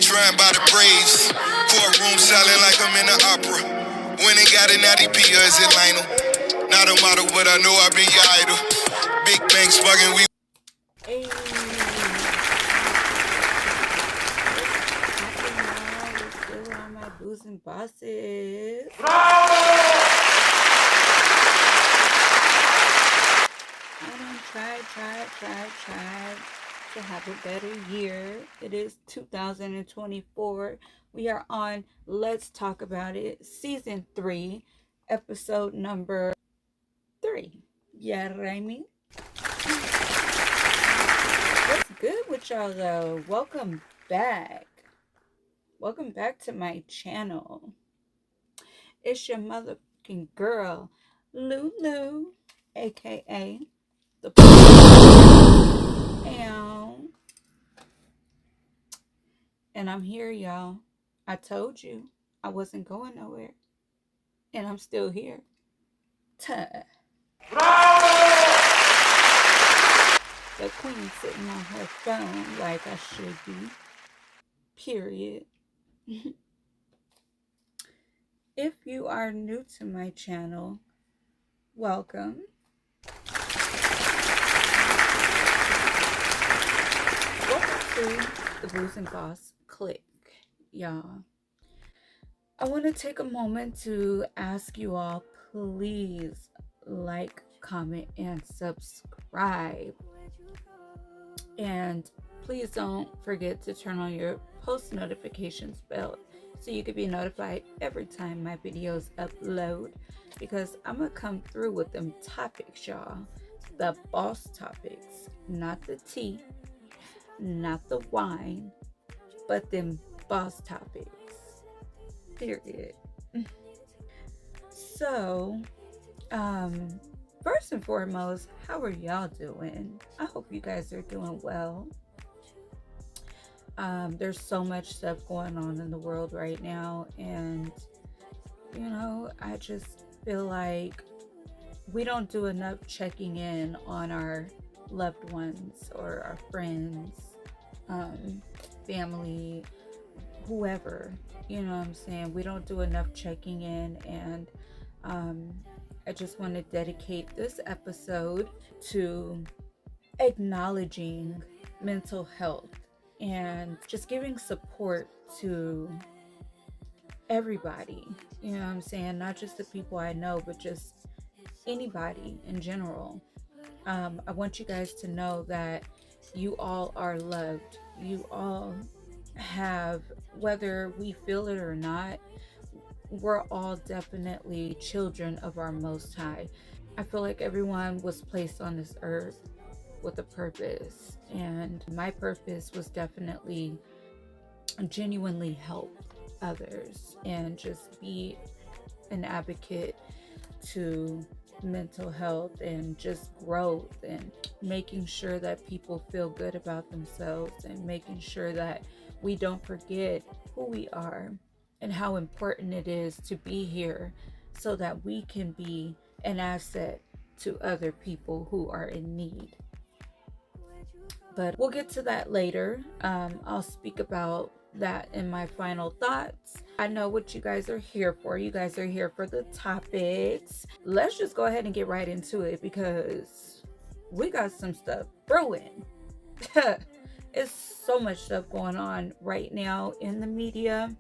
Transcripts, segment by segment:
trying by the Braves. Courtroom selling like I'm in the opera. When they got an IDP or is it Lionel? Not a model, but I know I've been your idol. Big banks bugging, we. Hey, what's good on my booze and bosses? I done tried to have a better year. It is 2024. We are on Let's Talk About It, Season 3, Episode number 3. Yeah, Raimi. What's good with y'all though? Welcome back. Welcome back to my channel. It's your motherfucking girl, Lulu, aka the and I'm here, y'all. I told you I wasn't going nowhere, and I'm still here. The queen sitting on her phone like I should be. Period. If you are new to my channel, welcome. Welcome to the Booze and Boss Click, y'all. I want to take a moment to ask you all, please like, comment, and subscribe. And please don't forget to turn on your post notifications bell so you can be notified every time my videos upload, because I'm gonna come through with them topics, y'all. The boss topics, not the tea, not the wine, but them boss topics. Period. So, first and foremost, how are y'all doing? I hope you guys are doing well. There's so much stuff going on in the world right now, and you know, I just feel like we don't do enough checking in on our loved ones or our friends, family, whoever. You know what I'm saying? We don't do enough checking in, and I just want to dedicate this episode to acknowledging mental health and just giving support to everybody. You know what I'm saying? Not just the people I know, but just anybody in general. I want you guys to know that you all are loved. You all have, whether we feel it or not, we're all definitely children of our Most High. I feel like everyone was placed on this earth with a purpose, and my purpose was definitely genuinely help others and just be an advocate to mental health and just growth, and making sure that people feel good about themselves, and making sure that we don't forget who we are and how important it is to be here so that we can be an asset to other people who are in need. But we'll get to that later. I'll speak about that in my final thoughts. I know what you guys are here for. You guys are here for the topics. Let's just go ahead and get right into it, because we got some stuff brewing. It's so much stuff going on right now in the media,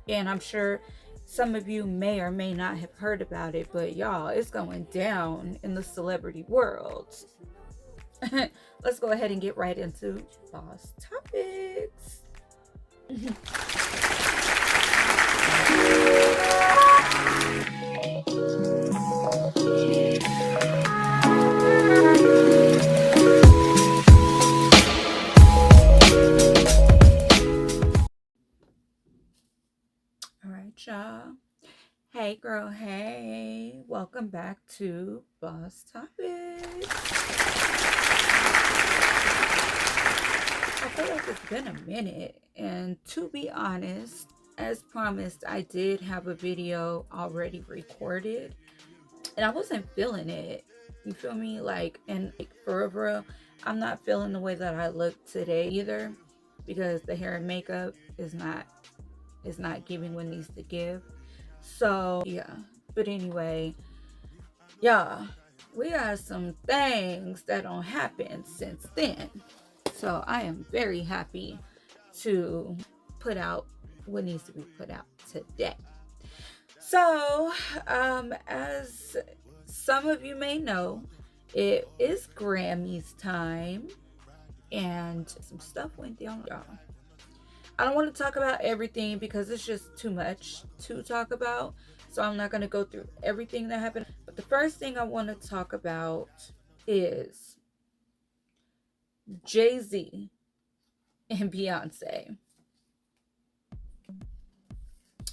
and I'm sure some of you may or may not have heard about it, but y'all, it's going down in the celebrity world. Let's go ahead and get right into boss topics. All right, y'all. Hey, girl. Hey, welcome back to Boss Topics. I feel like it's been a minute, and to be honest, as promised, I did have a video already recorded, and I wasn't feeling it. You feel me? Like, and like, for real, I'm not feeling the way that I look today either. because the hair and makeup is not giving what it needs to give. So yeah. But anyway, yeah, we got some things that don't happen since then. So I am very happy to put out what needs to be put out today. So, as some of you may know, it is Grammys time, and some stuff went down, y'all. I don't want to talk about everything because it's just too much to talk about. So I'm not going to go through everything that happened. But the first thing I want to talk about is Jay-Z and Beyonce.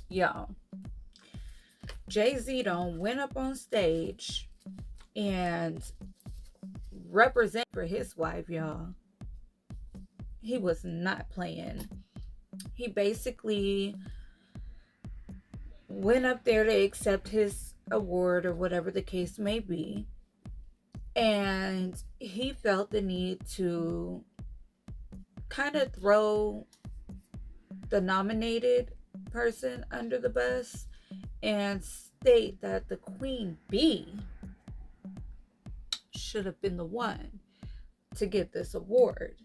Y'all, Jay-Z went up on stage and represent for his wife, y'all. He was not playing. He basically went up there to accept his award or whatever the case may be. And he felt the need to kind of throw the nominated person under the bus and state that the Queen Bee should have been the one to get this award.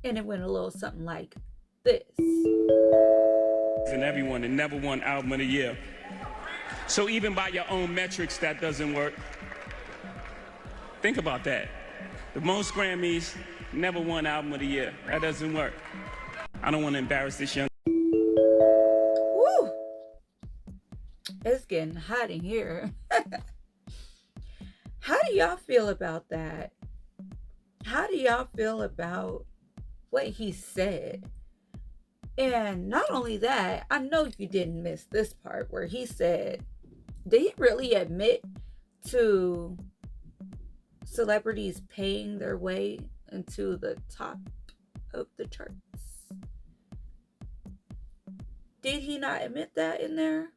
And it went a little something like this. And everyone, and never won album of the year. So even by your own metrics, that doesn't work. Think about that. The most Grammys, never won album of the year. That doesn't work. I don't want to embarrass this young. Woo! It's getting hot in here. How do y'all feel about that? How do y'all feel about what he said? And not only that, I know you didn't miss this part where he said, did he really admit to celebrities paying their way into the top of the charts? Did he not admit that in there?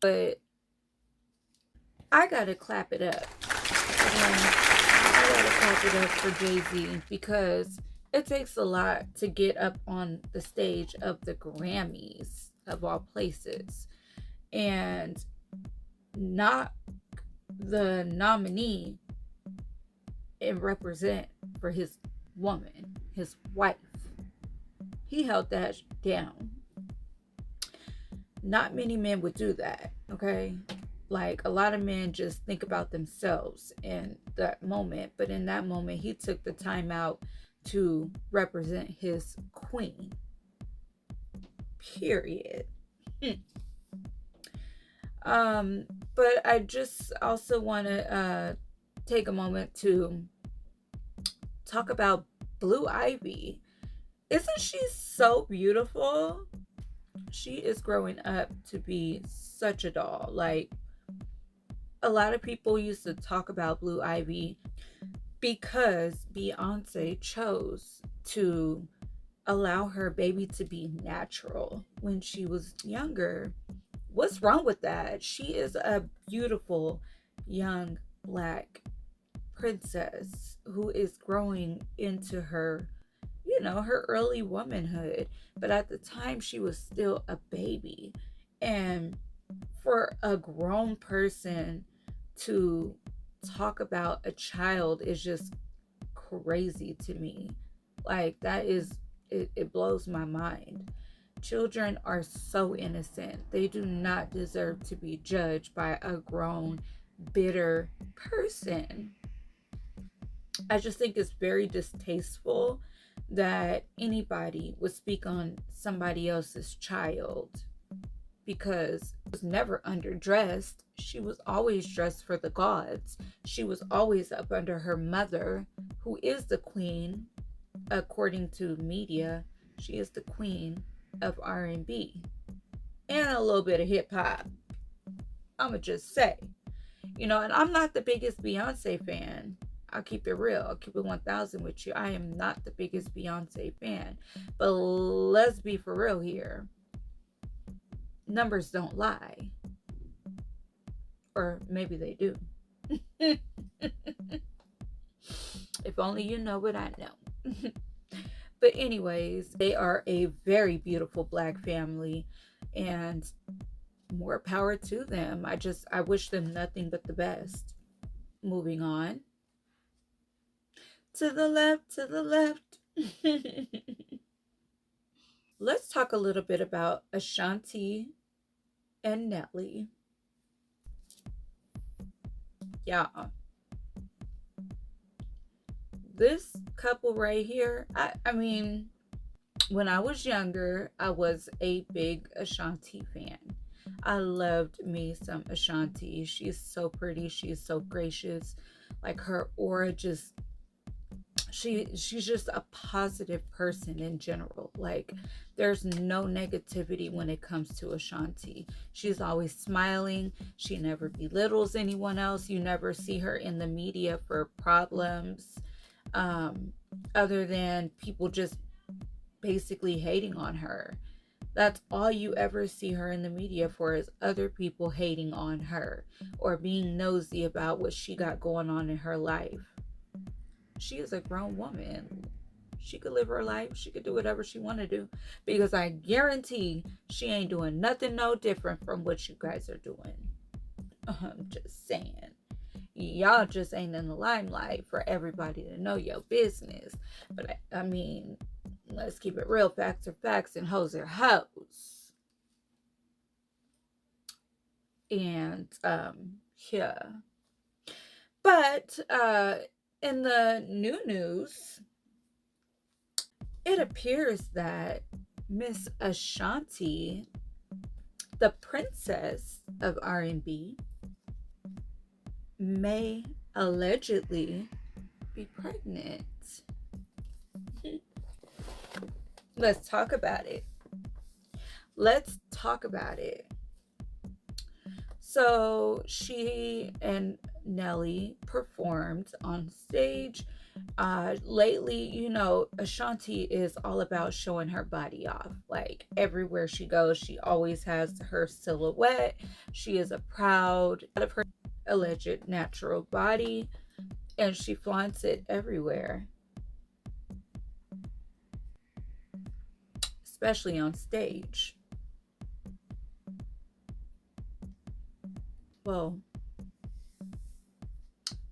But I gotta clap it up. I gotta clap it up for Jay-Z because it takes a lot to get up on the stage of the Grammys, of all places, and knock the nominee and represent for his woman, his wife. He held that down. Not many men would do that, okay? Like, a lot of men just think about themselves in that moment, but in that moment, he took the time out to represent his queen. Period. But I just also want to take a moment to talk about Blue Ivy. Isn't she so beautiful? She is growing up to be such a doll. Like, a lot of people used to talk about Blue Ivy because Beyonce chose to allow her baby to be natural when she was younger. What's wrong with that? She is a beautiful young Black princess who is growing into her, her early womanhood. But at the time, she was still a baby. And for a grown person to talk about a child is just crazy to me. Like, that is, it blows my mind. Children are so innocent. They do not deserve to be judged by a grown, bitter person. I just think it's very distasteful that anybody would speak on somebody else's child, because she was never underdressed. She was always dressed for the gods. She was always up under her mother, who is the queen, according to media. She is the queen of R&B and a little bit of hip-hop. I'ma just say, and I'm not the biggest Beyonce fan. I'll keep it real. I'll keep it 1,000 with you. I am not the biggest Beyonce fan. But let's be for real here. Numbers don't lie. Or maybe they do. If only you know what I know. But anyways, they are a very beautiful black family, and more power to them. I wish them nothing but the best. Moving on. To the left, to the left. Let's talk a little bit about Ashanti and Nelly. Yeah. This couple right here, I mean, when I was younger, I was a big Ashanti fan. I loved me some Ashanti. She's so pretty. She's so gracious. Like her aura just she's just a positive person in general. Like there's no negativity when it comes to Ashanti. She's always smiling. She never belittles anyone else. You never see her in the media for problems, other than people just basically hating on her. That's all you ever see her in the media for, is other people hating on her or being nosy about what she got going on in her life. She is a grown woman. She could live her life. She could do whatever she want to do, because I guarantee she ain't doing nothing no different from what you guys are doing. I'm just saying. Y'all just ain't in the limelight for everybody to know your business. But I mean, let's keep it real. Facts are facts and hoes are hoes. And yeah. But in the new news, it appears that Miss Ashanti, the princess of R&B, may allegedly be pregnant. Let's talk about it. Let's talk about it. So she and Nelly performed on stage. Lately, you know, Ashanti is all about showing her body off. Like everywhere she goes, she always has her silhouette. She is proud of her alleged natural body, and she flaunts it everywhere, especially on stage. Well,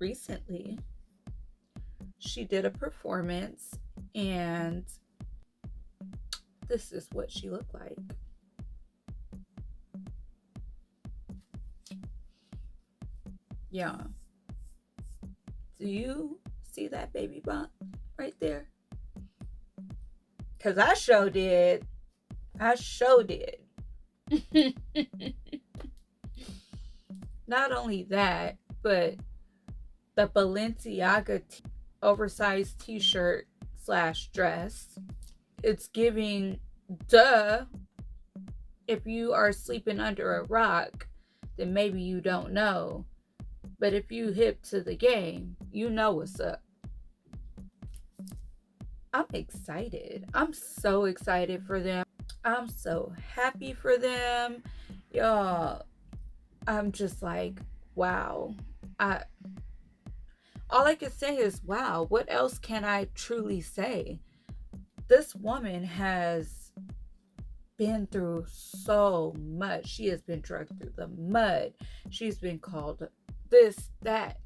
recently she did a performance, and this is what she looked like. Yeah. Do you see that baby bump right there? Because I sure did. I sure did. Not only that, but the Balenciaga oversized t-shirt / dress. It's giving, duh. If you are sleeping under a rock, then maybe you don't know. But if you hip to the game, you know what's up. I'm excited. I'm so excited for them. I'm so happy for them. Y'all, I'm just like, wow. All I can say is, wow. What else can I truly say? This woman has been through so much. She has been dragged through the mud. She's been called this, that,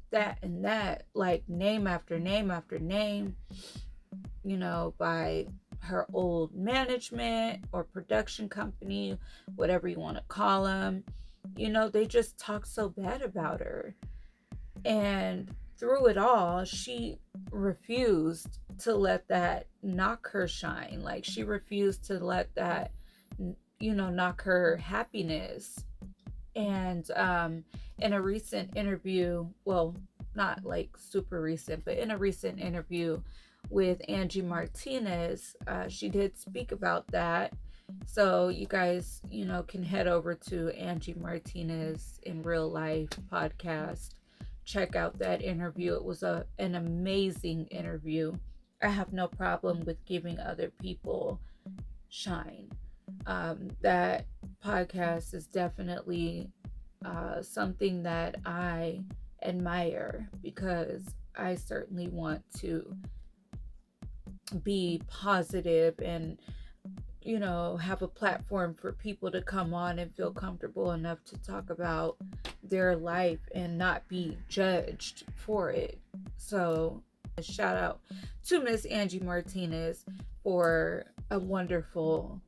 and that, like name after name after name, you know, by her old management or production company, whatever you want to call them. You know, they just talk so bad about her. And through it all, she refused to let that knock her shine. Like, she refused to let that, you know, knock her happiness. And in a recent interview, well, not like super recent, but in a recent interview with Angie Martinez, she did speak about that. So you guys, you know, can head over to Angie Martinez in Real Life podcast. Check out that interview. It was an amazing interview. I have no problem with giving other people shine. That podcast is definitely something that I admire, because I certainly want to be positive and, you know, have a platform for people to come on and feel comfortable enough to talk about their life and not be judged for it. So a shout out to Miss Angie Martinez for a wonderful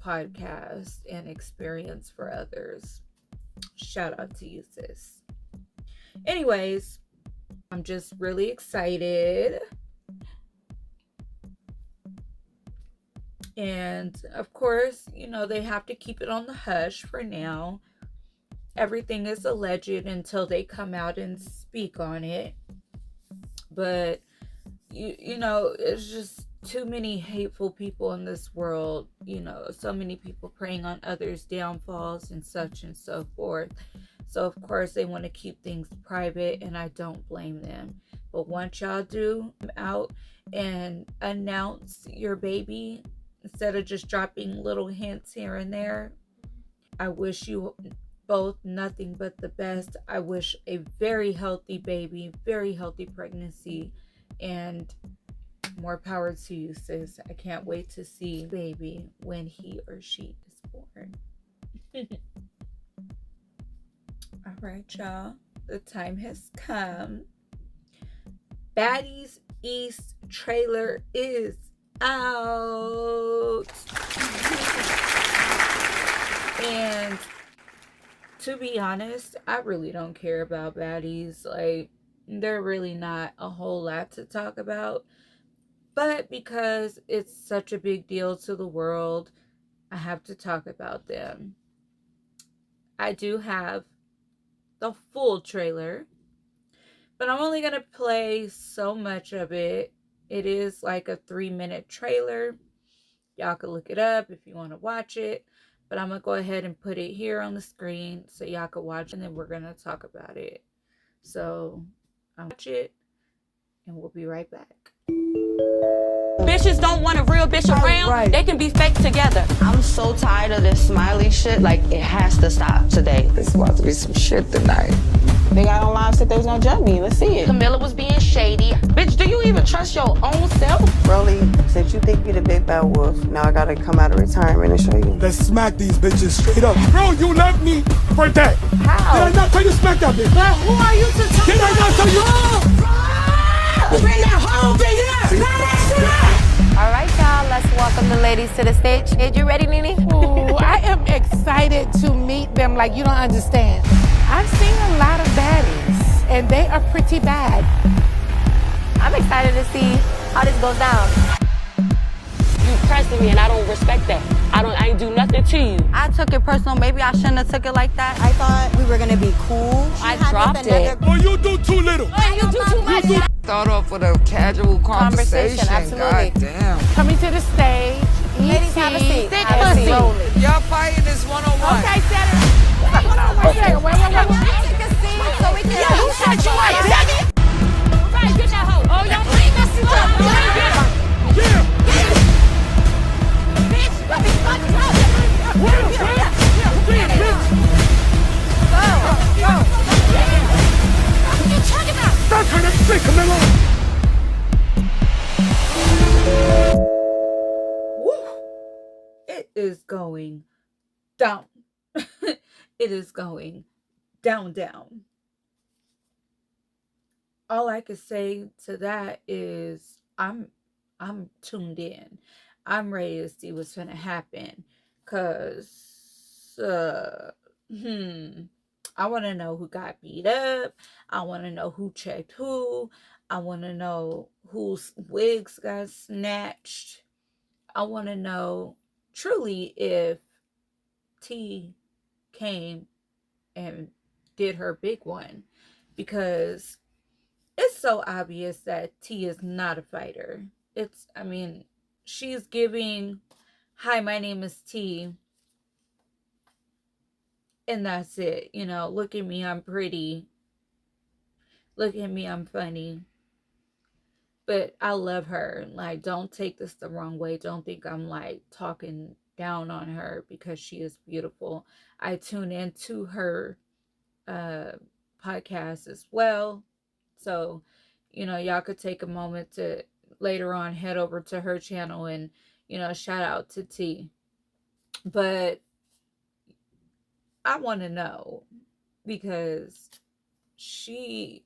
podcast and experience for others. Shout out to you, sis. Anyways, I'm just really excited. And of course, you know, they have to keep it on the hush for now. Everything is alleged until they come out and speak on it. But, you know, it's just too many hateful people in this world. You know, so many people preying on others' downfalls and such and so forth. So, of course, they want to keep things private, and I don't blame them. But once y'all do come out and announce your baby, instead of just dropping little hints here and there, I wish you both nothing but the best. I wish a very healthy baby, very healthy pregnancy, and more power to you, sis. I can't wait to see baby when he or she is born. All right, y'all. The time has come. Baddies East trailer is out. And to be honest, I really don't care about Baddies. Like, they're really not a whole lot to talk about. But because it's such a big deal to the world, I have to talk about them. I do have the full trailer, but I'm only going to play so much of it. It is like a 3-minute trailer. Y'all can look it up if you want to watch it. But I'm going to go ahead and put it here on the screen so y'all can watch it, and then we're going to talk about it. So, I'll watch it, and we'll be right back. Bitches don't want a real bitch around. Right. They can be fake together. I'm so tired of this smiley shit. Like, it has to stop today. It's about to be some shit tonight. They got on live said they was gonna jump me. Let's see it. Camilla was being shady. Bitch, do you even trust your own self? Broly said you think you the big bad wolf. Now I gotta come out of retirement and show you. Let's smack these bitches straight up. Bro, you left me for that. How? Did I not tell you to smack that bitch? But who are you to talk Did I not tell you? Bring that whole thing up! All right, y'all, let's welcome the ladies to the stage. Are you ready, Nene? Ooh, I am excited to meet them like you don't understand. I've seen a lot of baddies, and they are pretty bad. I'm excited to see how this goes down. You pressing me and I don't respect that. I ain't do nothing to you. I took it personal. Maybe I shouldn't have took it like that. I thought we were gonna be cool. I dropped it. Oh, you do too little. Oh, you do too much. Start off with a casual conversation. Absolutely. God damn. Coming to the stage. Ladies, have a seat. Thick Have a seat. pussy. Y'all fighting this one-on-one. Okay, Saturday. Hold on one second. Wait. Take a seat so we can. Who said you like that? Right, get that hoe. Oh, y'all ain't messing up. Bitch, let me fuck you up. What you talking about? Stop trying to stick, Camilla. Woo! It is going down. It is going down. All I can say to that is I'm tuned in. I'm ready to see what's gonna happen. Cause I wanna know who got beat up. I wanna know who checked who. I wanna know whose wigs got snatched. I wanna know truly if T came and did her big one, because it's so obvious that T is not a fighter. She's giving, hi, my name is T, and that's it. You know, look at me, I'm pretty. Look at me, I'm funny. But I love her. Like, don't take this the wrong way. Don't think I'm like talking down on her, because she is beautiful. I tune into her podcast as well. So, you know, y'all could take a moment to later on head over to her channel and, you know, shout out to T. But I want to know, because she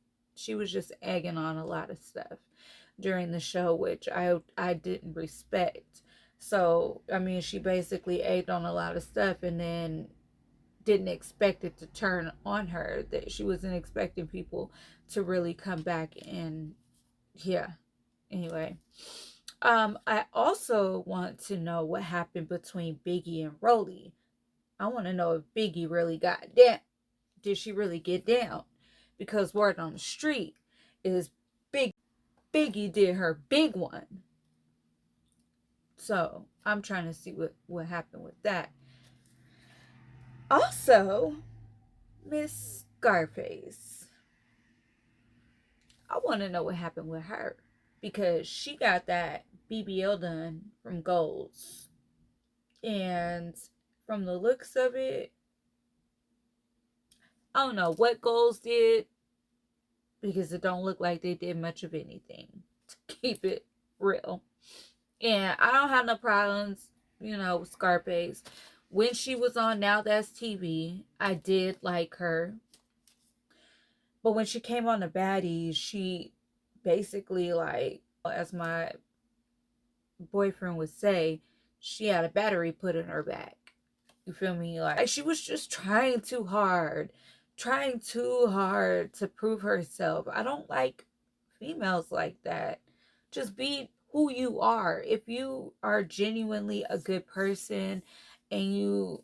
was just egging on a lot of stuff during the show, which I didn't respect. So, I mean, she basically egged on a lot of stuff and then didn't expect it to turn on her, that she wasn't expecting people to really come back. And yeah, anyway, I also want to know what happened between Biggie and Rolly. I want to know if Biggie really got down. Did she really get down? Because word on the street is Biggie did her big one. So I'm trying to see what happened with that. Also, Miss Scarface, I want to know what happened with her, because she got that BBL done from Golds, and from the looks of it, I don't know what Golds did, because it don't look like they did much of anything, to keep it real. And I don't have no problems, you know, with Scarface. When she was on Now That's TV, I did like her. But when she came on the Baddies, she basically, like, as my boyfriend would say, she had a battery put in her back. You feel me? Like she was just trying too hard to prove herself. I don't like females like that. Just be who you are. If you are genuinely a good person and you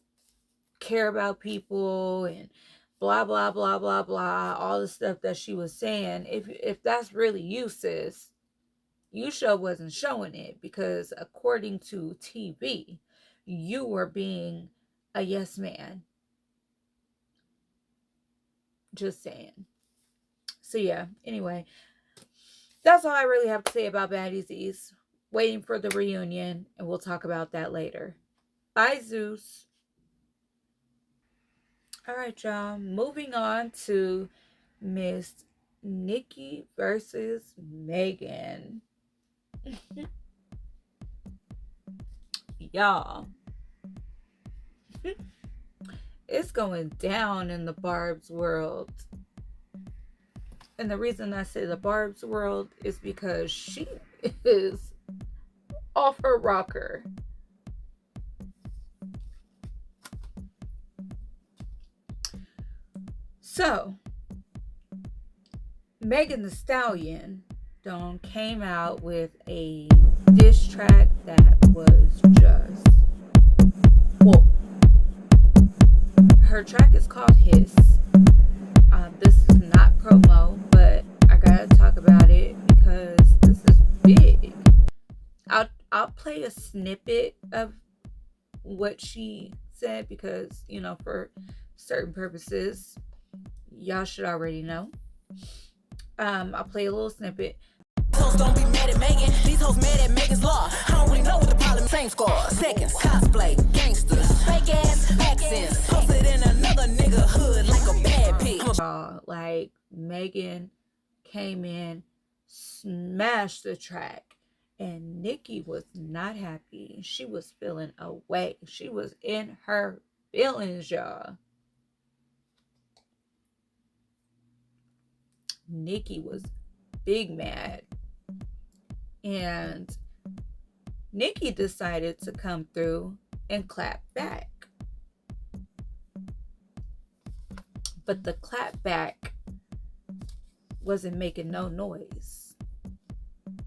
care about people and blah blah blah blah blah, all the stuff that she was saying, if that's really you, sis, you sure wasn't showing it, because according to TV, you were being a yes man. Just saying. So yeah, anyway, that's all I really have to say about Baddies. Waiting for the reunion, and we'll talk about that later. Bye, Zeus. All right, y'all. Moving on to Miss Nicki versus Megan. Y'all, it's going down in the Barb's world. And the reason I say the Barb's world is because she is off her rocker. So, Megan Thee Stallion came out with a diss track that was just, well, her track is called Hiss. This is not promo, but I gotta talk about it because this is big. I'll play a snippet of what she said, because, you know, for certain purposes, y'all should already know. I'll play a little snippet. Hoes don't be mad at Megan. These hoes mad at Megan's law. I don't really know what the problem. Same score, seconds, cosplay, gangsters, fake ass accents. Posted in another nigga hood like a bad pig. Like, Megan came in, smashed the track, and Nicki was not happy. She was feeling away. She was in her feelings, y'all. Nicki was big mad. And Nicki decided to come through and clap back. But the clap back wasn't making no noise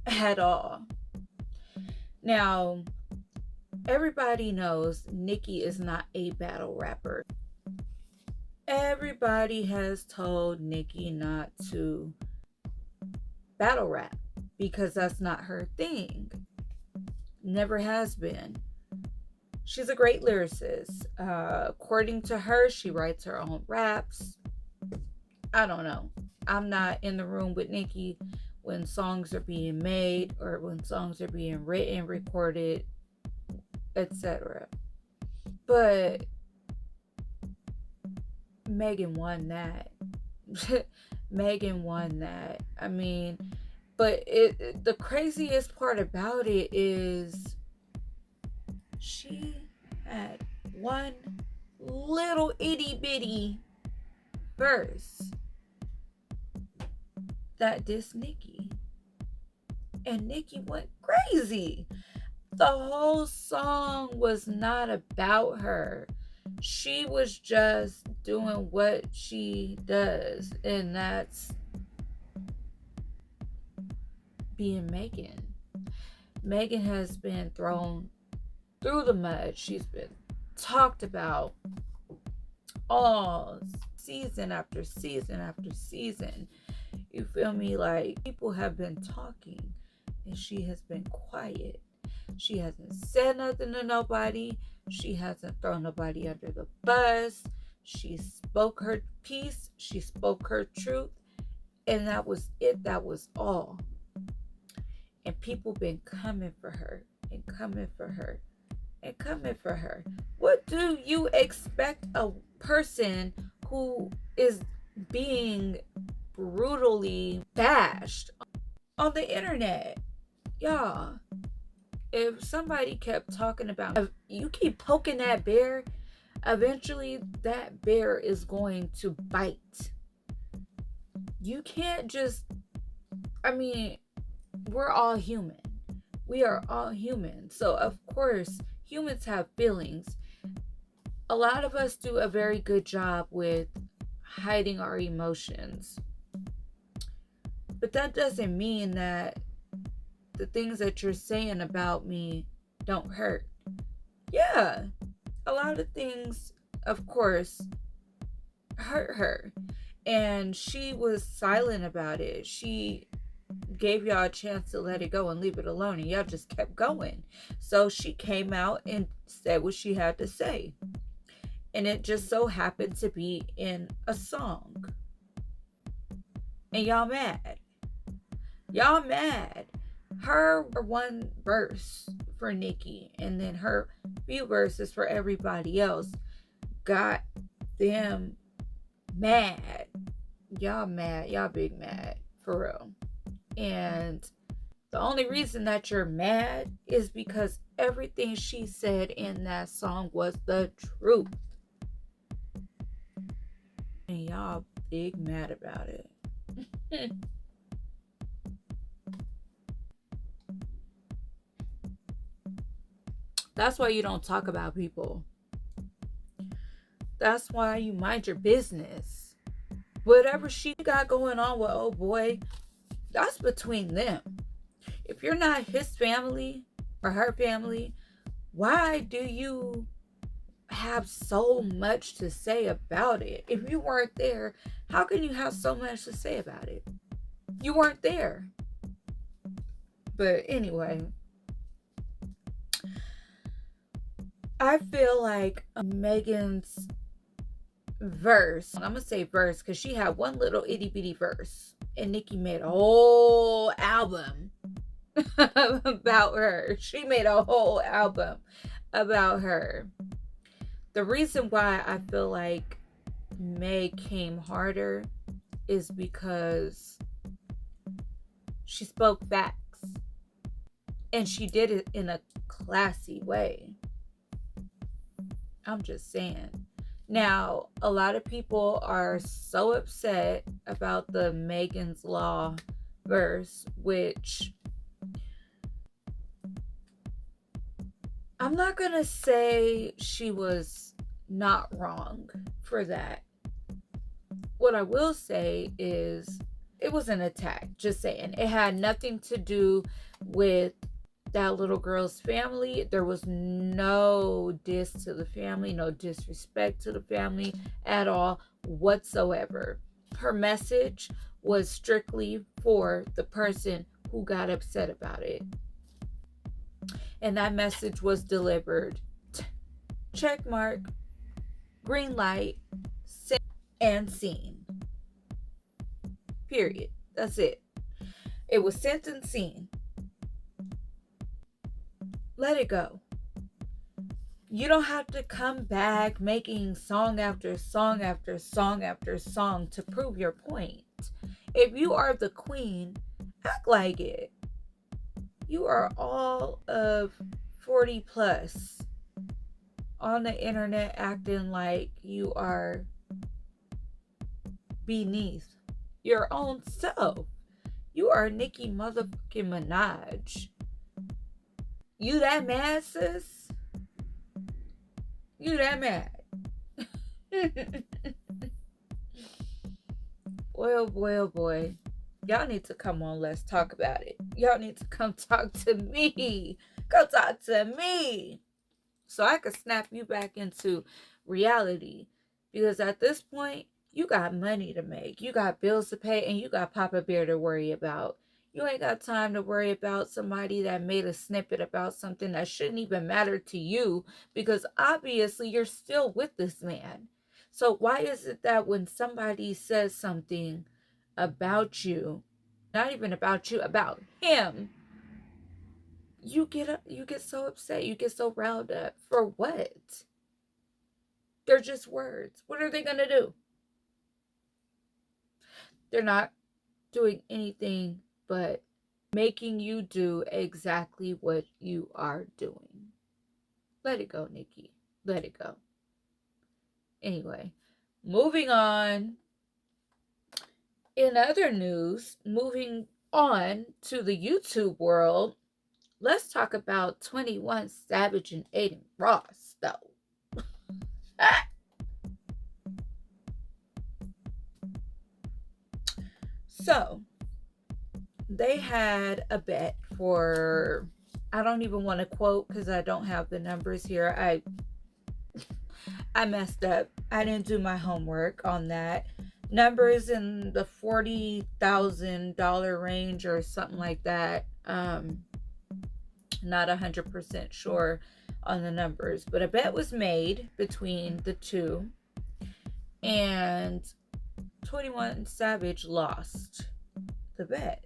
at all. Now, everybody knows Nicki is not a battle rapper. Everybody has told Nicki not to battle rap because that's not her thing. Never has been. She's a great lyricist. According to her, she writes her own raps. I don't know. I'm not in the room with Nicki when songs are being made or when songs are being written, recorded, etc. But Megan won that. Megan won that. I mean, But the craziest part about it is she had one little itty bitty verse that dissed Nicki. And Nicki went crazy. The whole song was not about her. She was just doing what she does, and that's being Megan. Megan has been thrown through the mud. She's been talked about all season after season after season. You feel me? Like, people have been talking and she has been quiet. She hasn't said nothing to nobody. She hasn't thrown nobody under the bus. She spoke her piece. She spoke her truth. And that was it. That was all. And people been coming for her and coming for her and coming for her. What do you expect a person who is being brutally bashed on the internet? Y'all, if somebody kept talking about, if you keep poking that bear, eventually that bear is going to bite. You can't just, I mean, we're all human. We are all human. So, of course, humans have feelings. A lot of us do a very good job with hiding our emotions. But that doesn't mean that the things that you're saying about me don't hurt. Yeah, a lot of things, of course, hurt her. And she was silent about it. She gave y'all a chance to let it go and leave it alone, and y'all just kept going. So she came out and said what she had to say. And it just so happened to be in a song. And y'all mad. Y'all mad. Her one verse for Nicki, and then her few verses for everybody else, got them mad. Y'all mad. Y'all big mad. For real. And the only reason that you're mad is because everything she said in that song was the truth. And y'all big mad about it. That's why you don't talk about people. That's why you mind your business. Whatever she got going on with old boy, that's between them. If you're not his family or her family, why do you have so much to say about it? If you weren't there, how can you have so much to say about it? You weren't there. But anyway, I feel like Megan's verse, I'm gonna say verse because she had one little itty bitty verse, and Nicki made a whole album about her. She made a whole album about her. The reason why I feel like Meg came harder is because she spoke facts, and she did it in a classy way. I'm just saying. Now, a lot of people are so upset about the Megan's Law verse, which I'm not going to say she was not wrong for that. What I will say is it was an attack. Just saying. It had nothing to do with that little girl's family. There was no diss to the family, no disrespect to the family at all whatsoever. Her message was strictly for the person who got upset about it. And that message was delivered. Check mark, green light, sent and seen. Period. That's it. It was sent and seen. Let it go. You don't have to come back making song after song after song after song to prove your point. If you are the queen, Act like it. You are all of 40 plus on the internet acting like you are beneath your own self. You are Nicki motherfucking Minaj. You that mad, sis? You that mad? Boy, oh boy, oh boy. Y'all need to come on, let's talk about it. Y'all need to come talk to me. Come talk to me. So I could snap you back into reality. Because at this point, you got money to make. You got bills to pay. And you got Papa Bear to worry about. You ain't got time to worry about somebody that made a snippet about something that shouldn't even matter to you. Because obviously, you're still with this man. So why is it that when somebody says something about you, not even about you, about him, you get so upset, you get so riled up? For what? They're just words. What are they gonna do? They're not doing anything but making you do exactly what you are doing. Let it go, Nicki. Let it go. Anyway, moving on. In other news, moving on to the YouTube world, let's talk about 21 Savage and Aiden Ross, though. So, they had a bet for, I don't even want to quote because I don't have the numbers here. I messed up. I didn't do my homework on that. Numbers in the $40,000 range or something like that. Not 100% sure on the numbers, but a bet was made between the two, and 21 Savage lost the bet.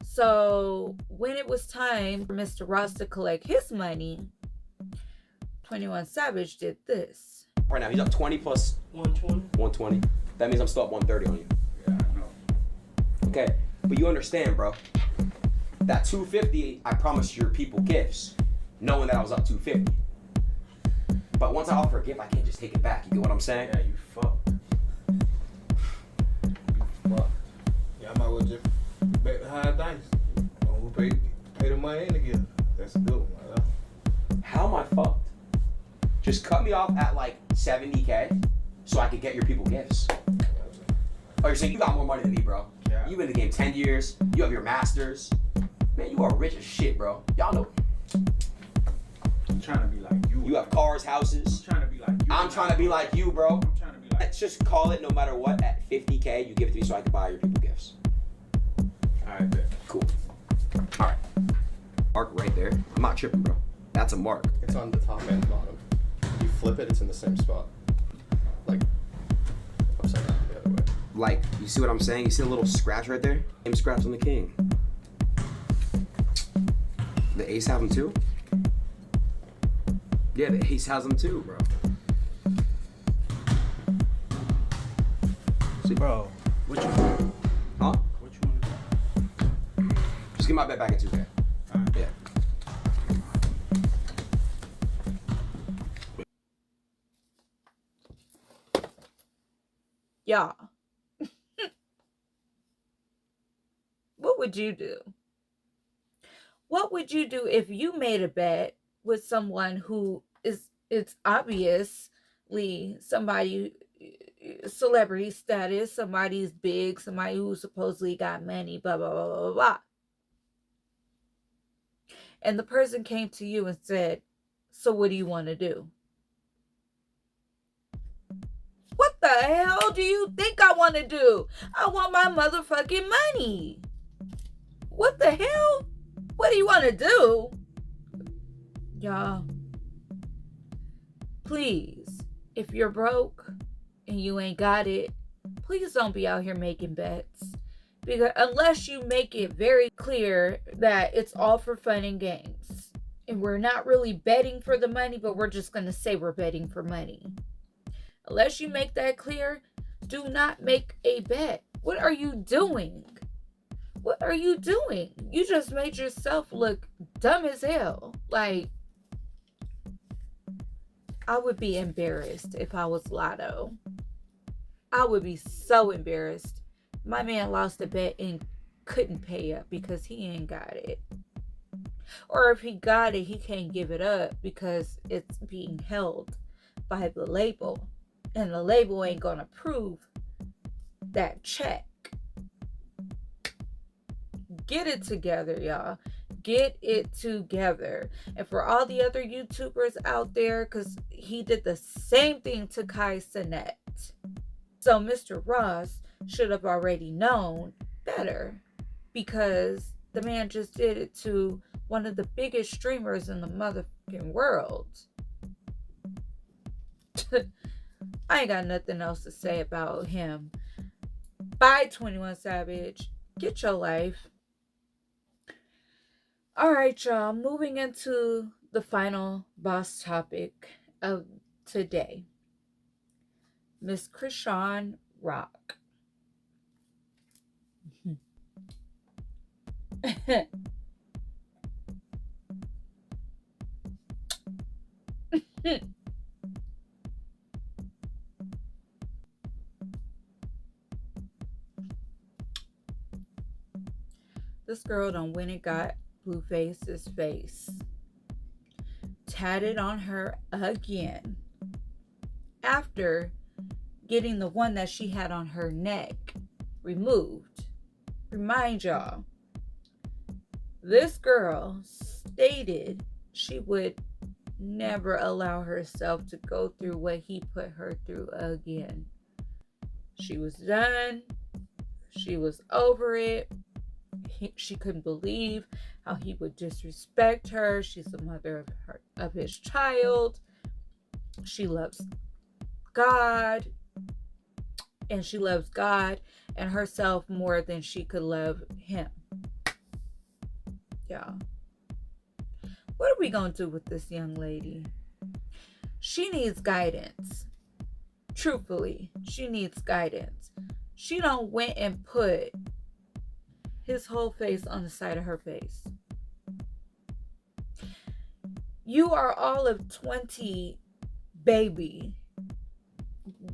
So when it was time for Mr. Ross to collect his money, 21 Savage did this. Right now, he's up 20 plus 120. 120. That means I'm still up 130 on you. Yeah, I know. Okay, but you understand, bro. That 250, I promised your people gifts, knowing that I was up 250. But once I offer a gift, I can't just take it back. You get what I'm saying? Yeah, you fucked. Yeah, I might well just bet the high dice. Who pay the money in the gift? That's a good one. Right? How am I fucked? Just cut me off at like 70K so I could get your people gifts. Oh, you're saying you got more money than me, bro? Yeah. You've been in the game 10 years. You have your masters. Man, you are rich as shit, bro. Y'all know. I'm trying to be like you. You have cars, houses. I'm trying to be like you. I'm trying to be like you, bro. I'm trying to be like. Let's just call it no matter what. At 50K, you give it to me so I can buy your people gifts. Alright, bet. Cool. Alright. Mark right there. I'm not tripping, bro. That's a mark. It's on the top and bottom. You flip it, it's in the same spot. Like, upside down the other way. Like, you see what I'm saying? You see a little scratch right there? Same scratch on the king. The ace have them too? Yeah, the ace has them too, bro. See, bro, what you want? Huh? What you want to do? Just get my bet back at 2K. Alright. Yeah. Y'all. What would you do? What would you do if you made a bet with someone who it's obviously somebody, celebrity status, somebody's big, somebody who supposedly got money, blah, blah, blah, blah, blah. And the person came to you and said, so what do you want to do? What the hell do you think I want to do? I want my motherfucking money. What the hell? What do you want to do? Y'all, please, if you're broke and you ain't got it, please don't be out here making bets. Because unless you make it very clear that it's all for fun and games. And we're not really betting for the money, but we're just going to say we're betting for money. Unless you make that clear, do not make a bet. What are you doing? What are you doing? You just made yourself look dumb as hell. Like, I would be embarrassed if I was Lotto. I would be so embarrassed. My man lost a bet and couldn't pay up because he ain't got it. Or if he got it, he can't give it up because it's being held by the label. And the label ain't gonna approve that check. Get it together, y'all. Get it together. And for all the other YouTubers out there, because he did the same thing to Kai Cenat. So Mr. Ross should have already known better, because the man just did it to one of the biggest streamers in the motherfucking world. I ain't got nothing else to say about him. Bye, 21 Savage. Get your life. Alright, y'all. Moving into the final boss topic of today. Miss Krishan Rock. This girl done went and got Blueface's face tatted on her again after getting the one that she had on her neck removed. Remind y'all, this girl stated she would never allow herself to go through what he put her through again. She was done. She was over it. She couldn't believe how he would disrespect her. She's the mother of his child. She loves God. And she loves God and herself more than she could love him. Yeah. What are we going to do with this young lady? She needs guidance. Truthfully, she needs guidance. She don't went and put his whole face on the side of her face. You are all of 20, baby.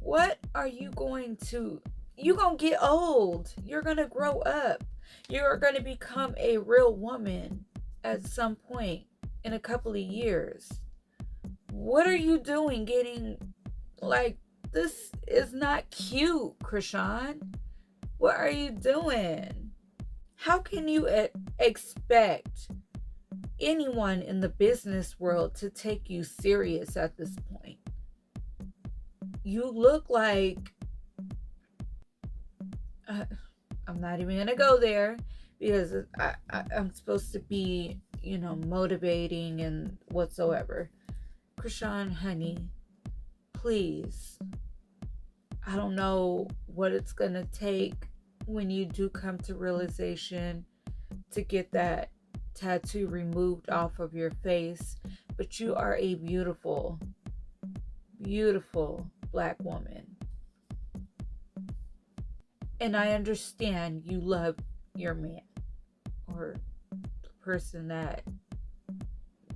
What are you going to... You're going to get old. You're going to grow up. You're going to become a real woman at some point in a couple of years. What are you doing getting... Like, this is not cute, Krishan. What are you doing? How can you expect anyone in the business world to take you serious at this point? You look like... I'm not even going to go there because I'm supposed to be, you know, motivating and whatsoever. Krishan, honey, please. I don't know what it's going to take when you do come to realization to get that tattoo removed off of your face, but you are a beautiful, beautiful Black woman. And I understand you love your man, or the person that,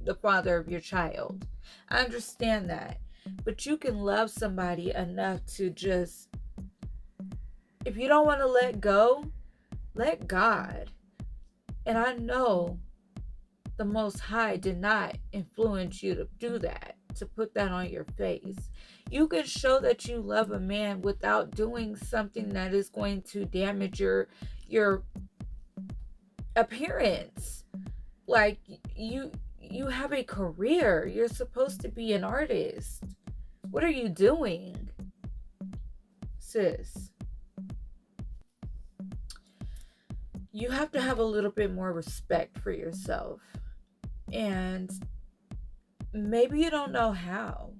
the father of your child. I understand that. But you can love somebody enough to just, if you don't want to let go, let God. And I know the Most High did not influence you to do that, to put that on your face. You can show that you love a man without doing something that is going to damage your appearance. Like, you have a career. You're supposed to be an artist. What are you doing, sis? You have to have a little bit more respect for yourself. And maybe you don't know how.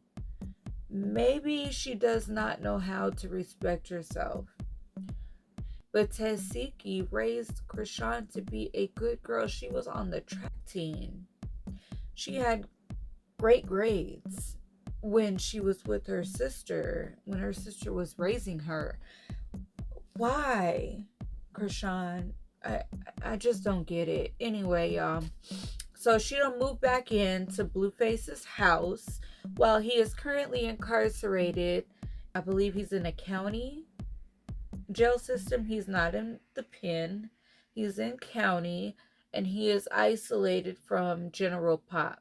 Maybe she does not know how to respect herself. But Tesiki raised Krishan to be a good girl. She was on the track team. She had great grades when she was with her sister, when her sister was raising her. Why, Krishan? I just don't get it. Anyway, y'all. So she done moved back into Blueface's house while he is currently incarcerated. I believe he's in a county jail system. He's not in the pen. He's in county, and he is isolated from General Pop.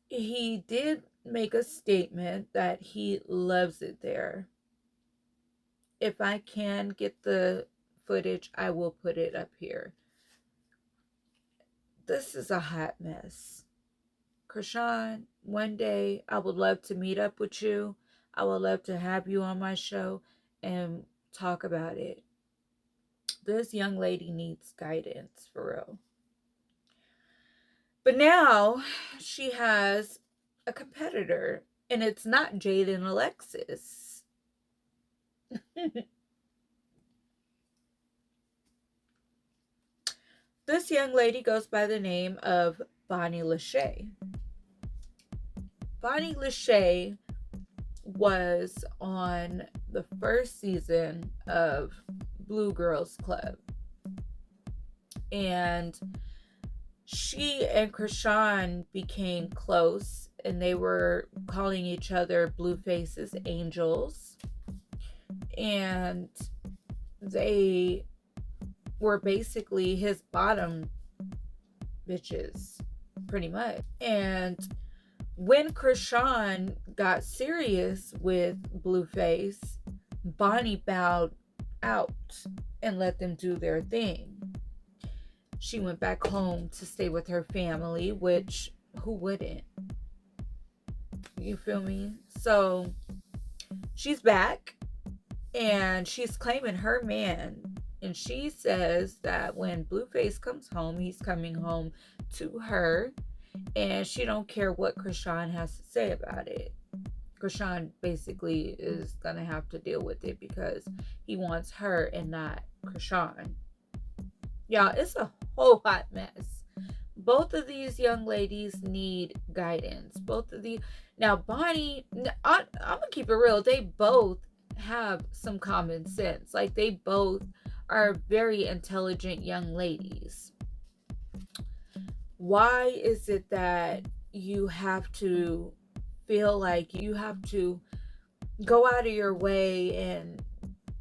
He did make a statement that he loves it there. If I can get the footage, I will put it up here. This is a hot mess. Krishan, one day I would love to meet up with you. I would love to have you on my show and talk about it. This young lady needs guidance, for real. But now she has a competitor, and it's not Jaden Alexis. This young lady goes by the name of Bonnie Lachey. Bonnie Lachey was on the first season of Blue Girls Club. And she and Krishan became close, and they were calling each other Blueface's angels. And they were basically his bottom bitches, pretty much. And when Krishan got serious with Blueface, Bonnie bowed out and let them do their thing. She went back home to stay with her family, which who wouldn't? You feel me? So she's back and she's claiming her man. And she says that when Blueface comes home, he's coming home to her. And she don't care what Krishan has to say about it. Krishan basically is going to have to deal with it because he wants her and not Krishan. Y'all, it's a whole hot mess. Both of these young ladies need guidance. Now, Bonnie, I'm going to keep it real. They both have some common sense. Like, they both are very intelligent young ladies. Why is it that you have to feel like you have to go out of your way and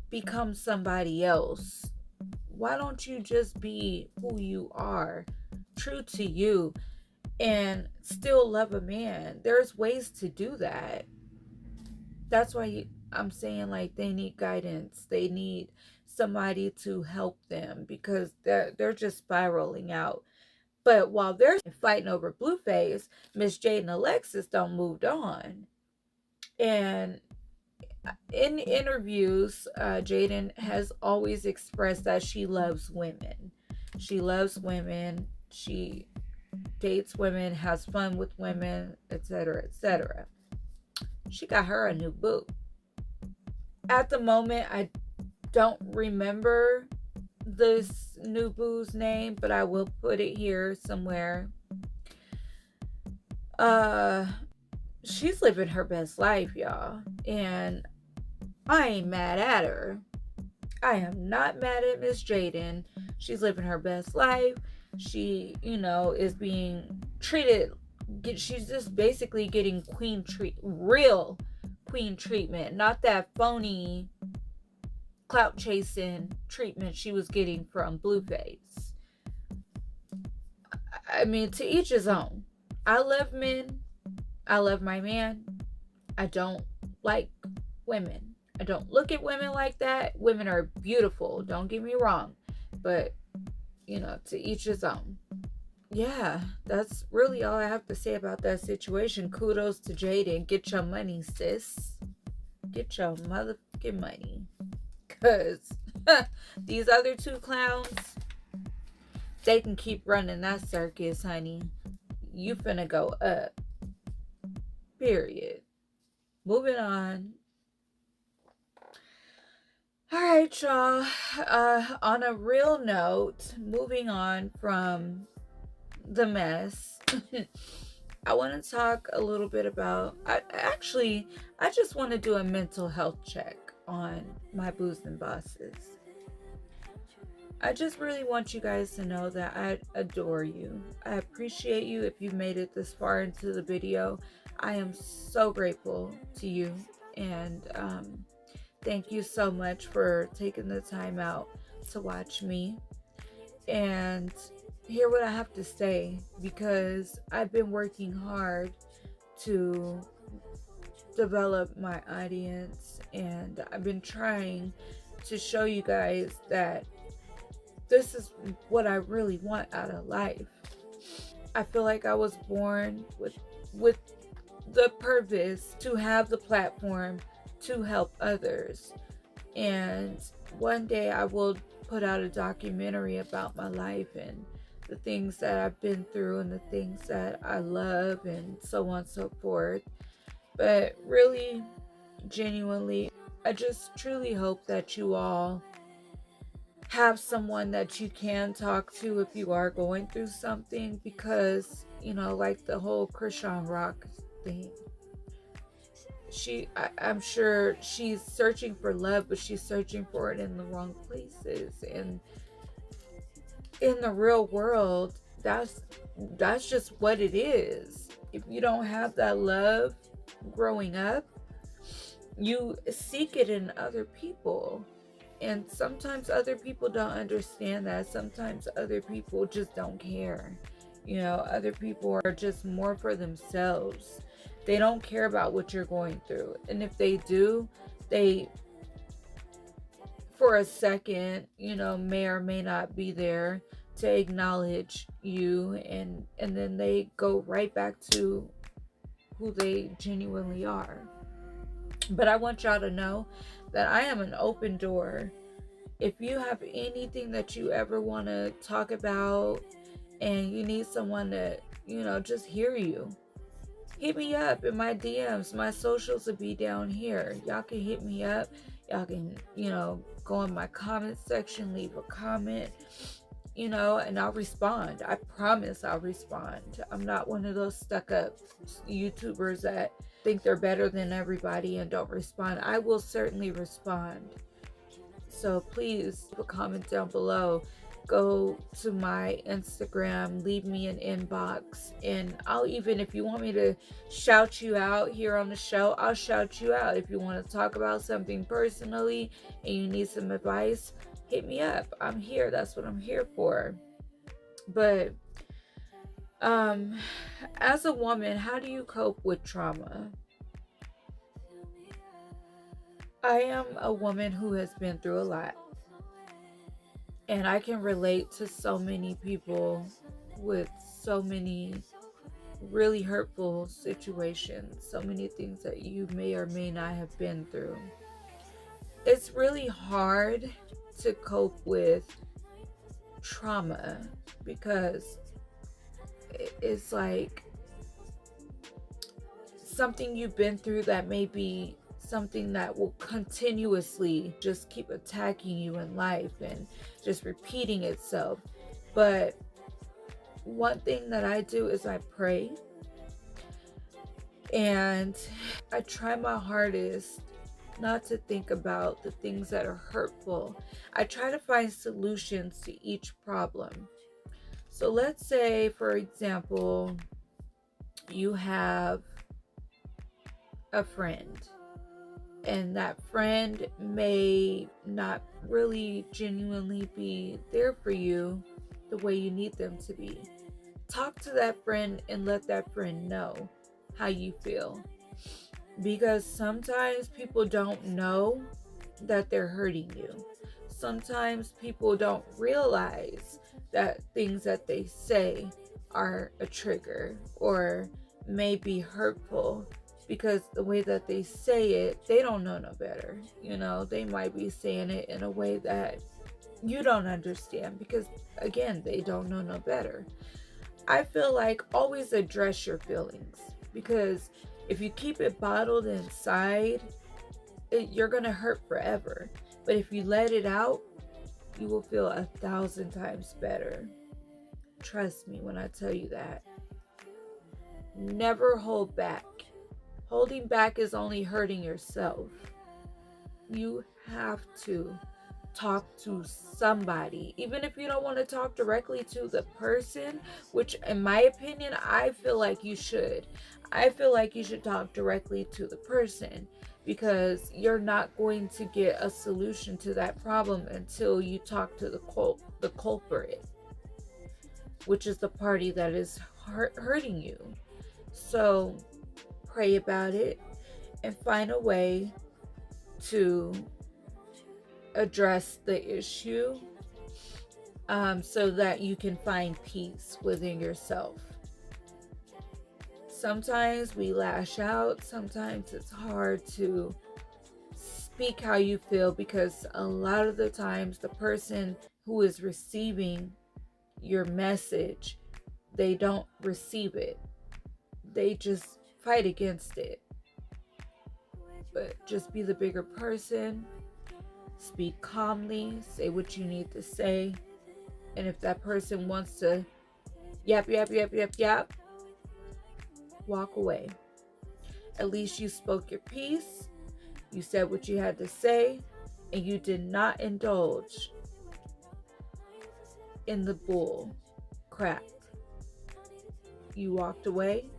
become somebody else? Why don't you just be who you are, true to you, and still love a man? There's ways to do that. That's why I'm saying, like, they need guidance. They need somebody to help them because they're just spiraling out. But while they're fighting over Blueface, Miss Jaden Alexis don't moved on. And in interviews, Jaden has always expressed that she loves women. She loves women. She dates women, has fun with women, etc., etc. She got her a new boo. At the moment, I don't remember this new boo's name, but I will put it here somewhere. She's living her best life, y'all, and I ain't mad at her. I am not mad at Miss Jaden. She's living her best life. She, is being treated. She's just basically getting real queen treatment, not that phony clout chasing treatment she was getting from Blueface. I mean, to each his own. I love men. I love my man. I don't like women. I don't look at women like that. Women are beautiful. Don't get me wrong. But, to each his own. Yeah, that's really all I have to say about that situation. Kudos to Jaden. Get your money, sis. Get your motherfucking money. Because these other two clowns, they can keep running that circus, honey. You finna go up. Period. Moving on. Alright, y'all. On a real note, moving on from the mess. I want to talk a little bit about, I just want to do a mental health check on my boos and bosses. I just really want you guys to know that I adore you. I appreciate you if you made it this far into the video. I am so grateful to you, and thank you so much for taking the time out to watch me and hear what I have to say, because I've been working hard to develop my audience, and I've been trying to show you guys that this is what I really want out of life. I feel like I was born with the purpose to have the platform to help others, and one day I will put out a documentary about my life and the things that I've been through and the things that I love and so on and so forth. But really, genuinely, I just truly hope that you all have someone that you can talk to if you are going through something, because, you know, like the whole Krishan Rock thing, I'm sure she's searching for love, but she's searching for it in the wrong places. And in the real world, that's just what it is. If you don't have that love growing up, you seek it in other people. And sometimes other people don't understand that. Sometimes other people just don't care. You know, other people are just more for themselves. They don't care about what you're going through. And if they do, they, for a second, you know, may or may not be there to acknowledge you. And then they go right back to who they genuinely are. But I want y'all to know that I am an open door. If you have anything that you ever want to talk about and you need someone to, you know, just hear you, hit me up in my DMs. My socials will be down here. Y'all can hit me up. Y'all can, you know, go in my comment section, leave a comment, you know, and I'll respond. I promise I'll respond. I'm not one of those stuck up YouTubers that think they're better than everybody and don't respond. I will certainly respond. So please leave a comment down below. Go to my Instagram, leave me an inbox, and I'll even, if you want me to shout you out here on the show, I'll shout you out. If you want to talk about something personally and you need some advice, hit me up. I'm here. That's what I'm here for. But as a woman, how do you cope with trauma? I am a woman who has been through a lot. And I can relate to so many people with so many really hurtful situations, so many things that you may or may not have been through. It's really hard to cope with trauma because it's like something you've been through that may be something that will continuously just keep attacking you in life and just repeating itself. But one thing that I do is I pray, and I try my hardest not to think about the things that are hurtful. I try to find solutions to each problem. So let's say, for example, you have a friend, and that friend may not really genuinely be there for you the way you need them to be. Talk to that friend and let that friend know how you feel. Because sometimes people don't know that they're hurting you. Sometimes people don't realize that things that they say are a trigger or may be hurtful. Because the way that they say it, they don't know no better. You know, they might be saying it in a way that you don't understand because, again, they don't know no better. I feel like always address your feelings, because if you keep it bottled inside, you're going to hurt forever. But if you let it out, you will feel 1,000 times better. Trust me when I tell you that. Never hold back. Holding back is only hurting yourself. You have to talk to somebody, even if you don't want to talk directly to the person, which in my opinion, I feel like you should. I feel like you should talk directly to the person, because you're not going to get a solution to that problem until you talk to the culprit, which is the party that is hurting you. So pray about it and find a way to address the issue, so that you can find peace within yourself. Sometimes we lash out. Sometimes it's hard to speak how you feel, because a lot of the times the person who is receiving your message, they don't receive it. They just fight against it. But just be the bigger person. Speak calmly. Say what you need to say. And if that person wants to yap, walk away. At least you spoke your piece. You said what you had to say. And you did not indulge in the bull crap. You walked away.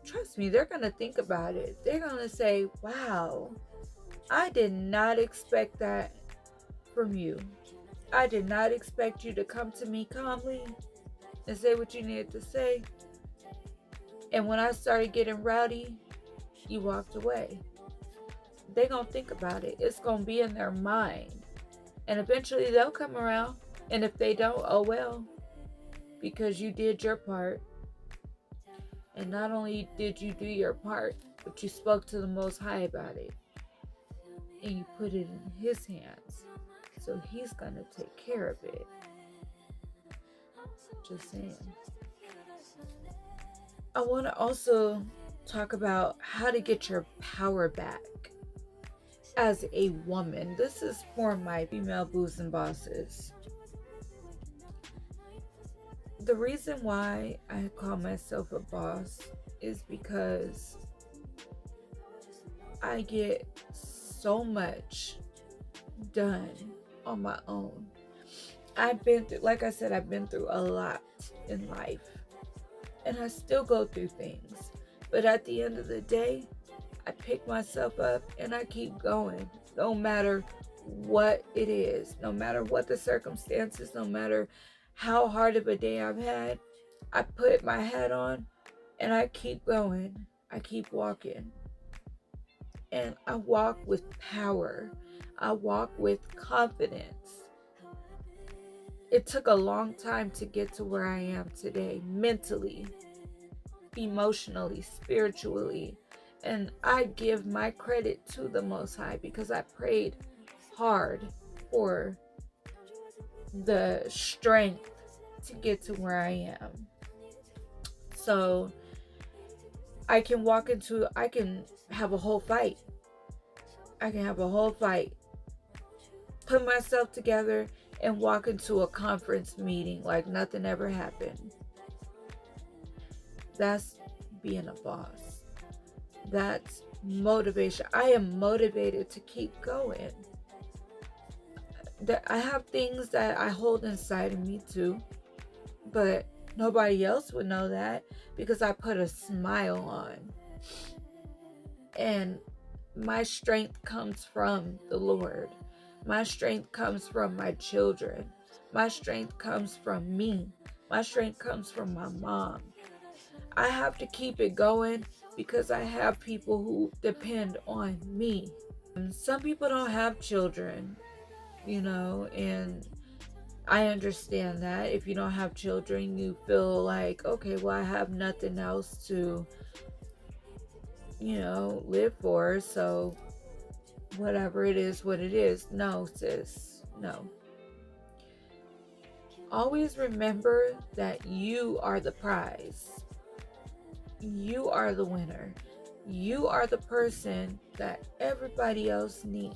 Trust me, they're going to think about it. They're going to say, wow, I did not expect that from you. I did not expect you to come to me calmly and say what you needed to say. And when I started getting rowdy, you walked away. They're going to think about it. It's going to be in their mind. And eventually they'll come around. And if they don't, oh well. Because you did your part. And not only did you do your part, but you spoke to the Most High about it. And you put it in His hands. So He's going to take care of it. Just saying. I want to also talk about how to get your power back as a woman. This is for my female boos and bosses. The reason why I call myself a boss is because I get so much done on my own. I've been through, like I said, I've been through a lot in life. And I still go through things. But at the end of the day, I pick myself up and I keep going. No matter what it is, no matter what the circumstances, no matter how hard of a day I've had, I put my hat on and I keep going. I keep walking. And I walk with power. I walk with confidence. It took a long time to get to where I am today, mentally, emotionally, spiritually. And I give my credit to the Most High because I prayed hard for the strength to get to where I am. So I can have a whole fight. I can have a whole fight. Put myself together and walk into a conference meeting like nothing ever happened. That's being a boss. That's motivation. I am motivated to keep going. I have things that I hold inside of me too, but nobody else would know that because I put a smile on. And my strength comes from the Lord. My strength comes from my children. My strength comes from me. My strength comes from my mom. I have to keep it going because I have people who depend on me. Some people don't have children, and I understand that. If you don't have children, you feel like, okay, well, I have nothing else to, live for, so whatever it is, what it is. No, sis, no. Always remember that you are the prize. You are the winner. You are the person that everybody else needs.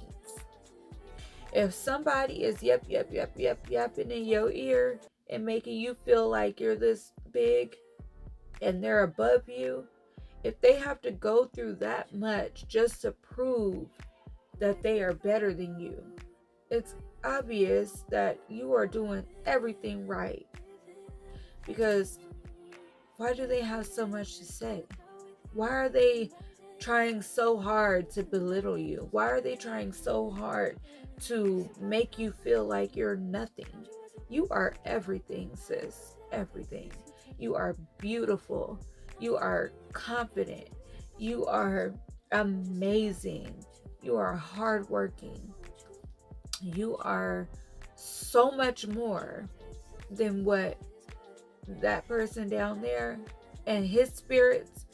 If somebody is yapping in your ear and making you feel like you're this big and they're above you, If they have to go through that much just to prove that they are better than you, it's obvious that you are doing everything right. Because why do they have so much to say? Why are they trying so hard to belittle you? Why are they trying so hard to make you feel like you're nothing? You are everything, sis. Everything. You are beautiful. You are confident. You are amazing. You are hardworking. You are so much more than what that person down there and his spirits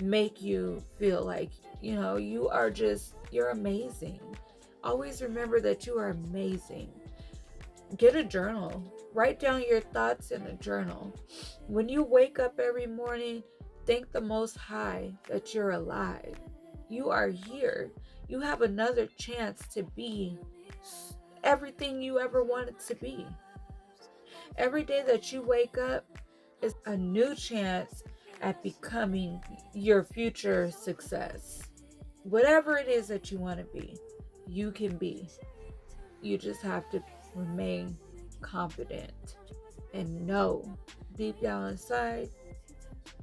make you feel like. You're amazing. Always remember that you are amazing. Get a journal. Write down your thoughts in a journal. When you wake up every morning, thank the Most High that you're alive. You are here. You have another chance to be everything you ever wanted to be. Every day that you wake up is a new chance at becoming your future success. Whatever it is that you want to be, you can be. You just have to remain confident and know deep down inside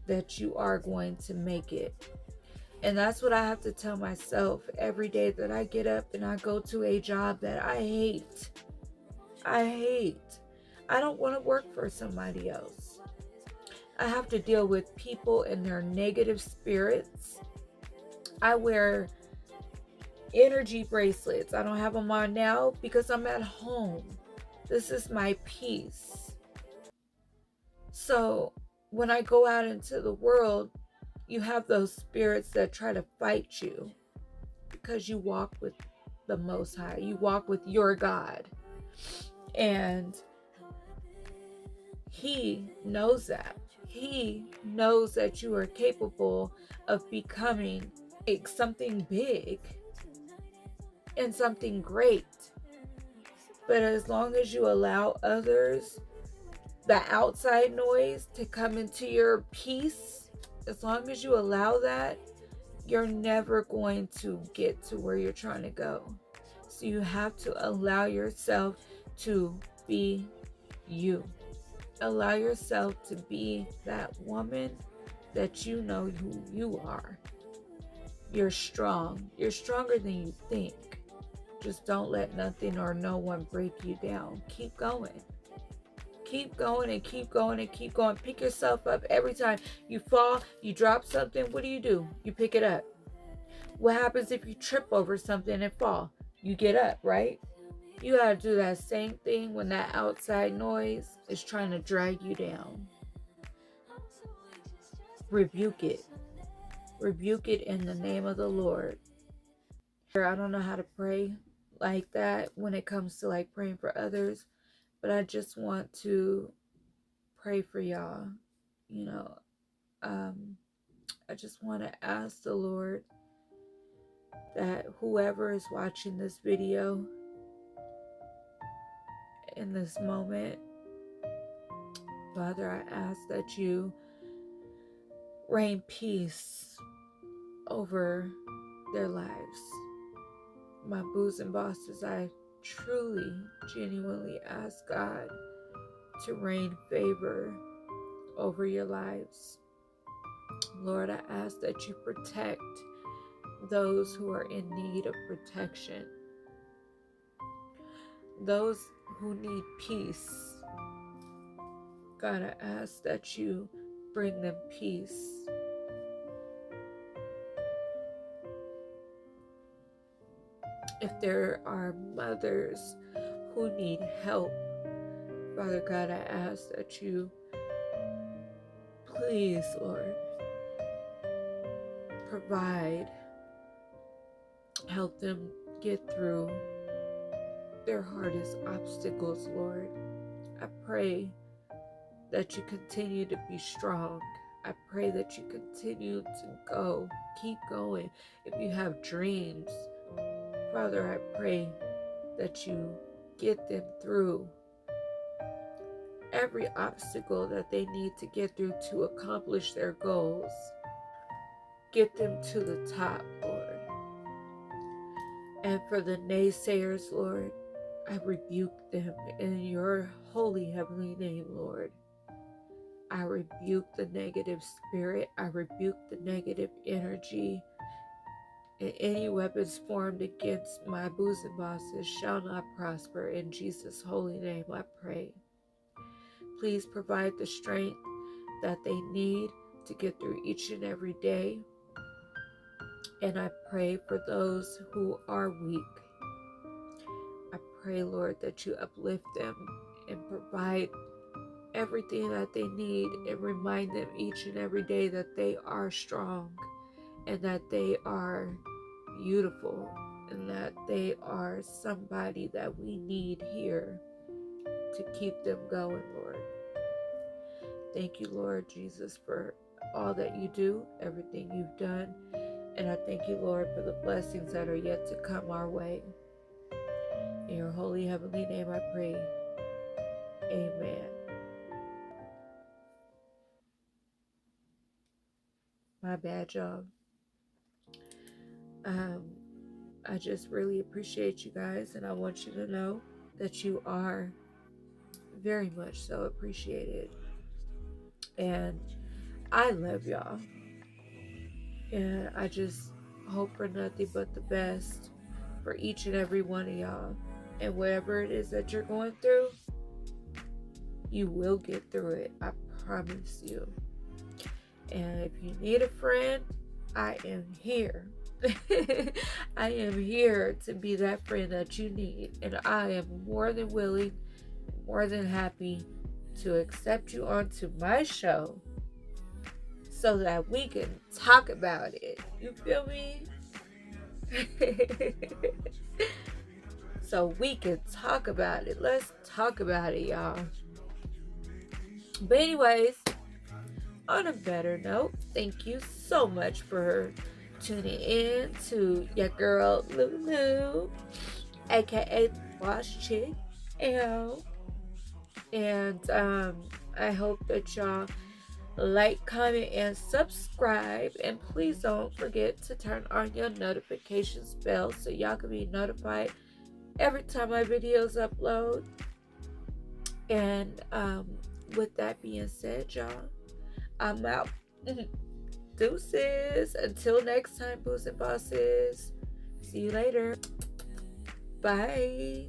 that you are going to make it. And that's what I have to tell myself every day that I get up and I go to a job that I hate. I don't want to work for somebody else. I have to deal with people and their negative spirits. I wear energy bracelets. I don't have them on now because I'm at home. This is my peace. So when I go out into the world, you have those spirits that try to fight you because you walk with the Most High. You walk with your God. And He knows that. He knows that you are capable of becoming something big and something great. But as long as you allow others, the outside noise, to come into your peace, as long as you allow that, you're never going to get to where you're trying to go. So you have to allow yourself to be you. Allow yourself to be that woman that you know who you are. You're strong. You're stronger than you think. Just don't let nothing or no one break you down. Keep going. Keep going and keep going and keep going. Pick yourself up every time you fall, you drop something. What do? You pick it up. What happens if you trip over something and fall? You get up, right? You gotta do that same thing when that outside noise is trying to drag you down. Rebuke it. Rebuke it in the name of the Lord. I don't know how to pray like that when it comes to like praying for others, but I just want to pray for y'all. I just want to ask the Lord that whoever is watching this video in this moment, Father, I ask that you rain peace over their lives. My boos and bosses, I truly, genuinely ask God to rain favor over your lives. Lord, I ask that you protect those who are in need of protection. Those who need peace. God, I ask that you bring them peace. If there are mothers who need help, Father God, I ask that you please, Lord, provide, help them get through their hardest obstacles, Lord. I pray that you continue to be strong. I pray that you continue to keep going. If you have dreams, Father, I pray that you get them through every obstacle that they need to get through to accomplish their goals. get them to the top, Lord. And for the naysayers, Lord, I rebuke them in your holy heavenly name, Lord. I rebuke the negative spirit. I rebuke the negative energy. And any weapons formed against my bosom bosses shall not prosper. In Jesus' holy name I pray. Please provide the strength that they need to get through each and every day. And I pray for those who are weak. I pray, Lord, that you uplift them and provide everything that they need and remind them each and every day that they are strong and that they are beautiful and that they are somebody that we need here to keep them going, Lord. Thank you, Lord Jesus, for all that you do, everything you've done. And I thank you, Lord, for the blessings that are yet to come our way. In your holy heavenly name I pray. Amen. My bad, y'all. I just really appreciate you guys, and I want you to know that you are very much so appreciated. And I love y'all. And I just hope for nothing but the best for each and every one of y'all. And whatever it is that you're going through, you will get through it. I promise you. And if you need a friend, I am here. I am here to be that friend that you need. And I am more than willing, more than happy to accept you onto my show so that we can talk about it. You feel me? So we can talk about it. Let's talk about it, y'all. But anyways, on a better note, thank you so much for tuning in to your girl Lulu, aka Boss Chick L. And I hope that y'all like, comment, and subscribe. And please don't forget to turn on your notifications bell so y'all can be notified every time my videos upload. And with that being said, y'all, I'm out. Deuces. Until next time, boos and bosses. See you later. Bye.